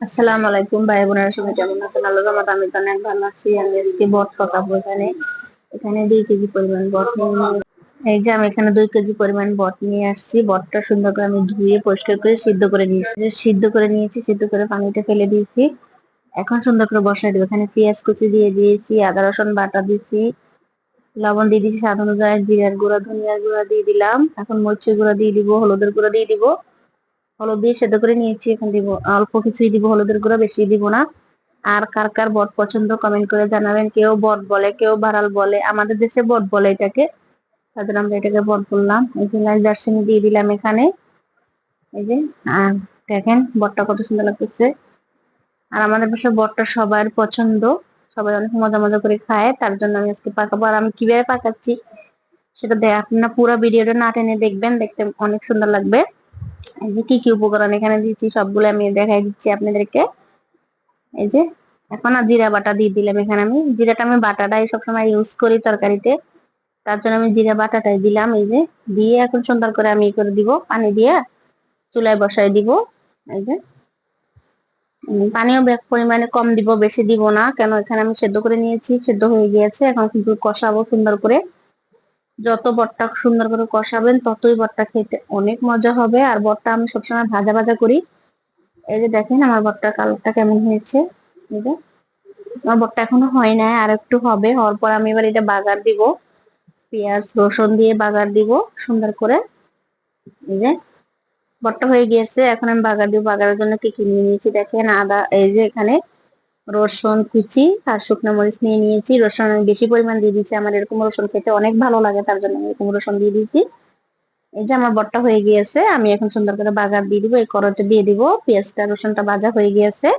আসসালামু আলাইকুম ভাই বোনেরা, সবাই কেমন আছেন? আল্লাহর রহমতে আমি তো অনেক ভালো আছি। আমি আজকে বট পকাবো। এখানে এখানে 2 কেজি পরিমাণ বট নিয়ে এই যে আমি এখানে 2 কেজি পরিমাণ বট নিয়ে আসছি। বটটা সুন্দর করে আমি ধুয়ে পরিষ্কার করে সিদ্ধ করে নিয়েছি। সিদ্ধ করে নিয়েছি, সিদ্ধ করে পানিটা ফেলে দিয়েছি। এখন সুন্দর করে বসাই দেবো। এখানে পেঁয়াজ কুচি দিয়ে দিয়েছি, আদা রসুন বাটা দিয়েছি, লবণ দিয়ে দিয়েছি, স্বাদ অনুযায়ী জিরার গুঁড়া ধনিয়ার গুঁড়া দিয়ে দিলাম। এখন মরিচের গুঁড়া দিয়ে দিব, হলুদের গুঁড়া দিয়ে দিব। হলুদ দিয়ে সেদ্ধ করে নিয়েছি, এখন দিব অল্প কিছুই দিব, হলুদের গুঁড়া বেশি দিব না। আর কার কার বট পছন্দ কমেন্ট করে জানাবেন। কেউ বট বলে, কেউ বাড়াল বলে, আমাদের দেশে বট বলে এটাকে। তাদের আমরা এটাকে বট বললাম। এই যে দারচিনি দিয়ে দিলাম এখানে। এই যে আহ দেখেন বটটা কত সুন্দর লাগতেছে। আর আমাদের দেশে বটটা সবার পছন্দ, সবাই অনেক মজা মজা করে খায়। তার জন্য আমি আজকে পাকাবো। আর আমি কিভাবে পাকাচ্ছি সেটা আপনারা পুরো ভিডিওটা না টেনে দেখবেন, দেখতে অনেক সুন্দর লাগবে। এই যে কি কি উপকরণ এখানে দিচ্ছি সবগুলো আমি দেখাই দিচ্ছি আপনাদেরকে। এই যে এখন আর জিরা বাটা দিয়ে দিলাম। এখানে আমি জিরাটা আমি বাটাটাই সবসময় ইউজ করি তরকারিতে, তার জন্য আমি জিরা বাটাটাই দিলাম। এই যে দিয়ে এখন সুন্দর করে আমি করে দিব, পানি দিয়ে চুলায় বসাই দিব। এই যে পানিও পরিমাণে কম দিব, বেশি দিব না, কেন এখানে আমি সেদ্ধ করে নিয়েছি, সেদ্ধ হয়ে গিয়েছে। এখন কিন্তু কষাবো সুন্দর করে। যত বটটা সুন্দর করে কষাবেন ততই বটটা খেতে অনেক মজা হবে। আর বটটা আমি সবসময় ভাজা ভাজা করি। এই যে দেখেন আমার বটটার কালারটা কেমন হয়েছে। এই যে আমার বটটা এখনো হয় নাই, আর একটু হবে। হওয়ার পর আমি এবার এটা বাগার দিব, পেঁয়াজ রসুন দিয়ে বাগার দিব সুন্দর করে। এই যে বটটা হয়ে গিয়েছে, এখন আমি বাগার দিব। বাগারের জন্য কি কি নিয়ে নিয়েছি দেখেন। আদা, এই যে এখানে রসুন কুচি আর শুকনো মরিচ নিয়ে নিয়েছি। রসুন আমি বেশি পরিমাণ দিয়ে দিচ্ছি, আমার এরকম রসুন খেতে অনেক ভালো লাগে, তার জন্য আমি এরকম রসুন দিয়ে দিচ্ছি। এই যে আমার বটটা হয়ে গিয়েছে, আমি এখন সুন্দর করে বাগার দিয়ে দিব, এই কড়াইতে দিয়ে দিব। পেঁয়াজটা রসুনটা ভাজা হয়ে গিয়েছে,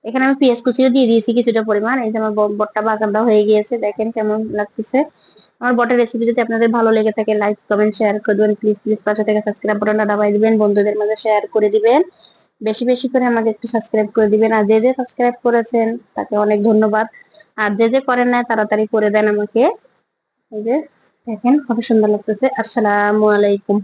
এখানে আমি পেঁয়াজ কুচিও দিয়ে দিয়েছি কিছুটা পরিমাণ। এই যে আমার বটটা বাগারটা হয়ে গিয়েছে, দেখেন কেমন লাগতেছে। আমার বটের রেসিপি যদি আপনাদের ভালো লেগে থাকে লাইক কমেন্ট শেয়ার করে দিবেন প্লিজ প্লিজ। পাশে থেকে সাবস্ক্রাইব বাটনটা দাবাই দিবেন, বন্ধুদের মাঝে শেয়ার করে দিবেন। বেশি বেশি করে আমাকে একটু সাবস্ক্রাইব করে দিবেন। আর যে যে সাবস্ক্রাইব করেছেন তাকে অনেক ধন্যবাদ। আর যে যে করেন না তাড়াতাড়ি করে দেন আমাকে। এই যে দেখেন কত সুন্দর লাগতেছে। আসসালামু আলাইকুম।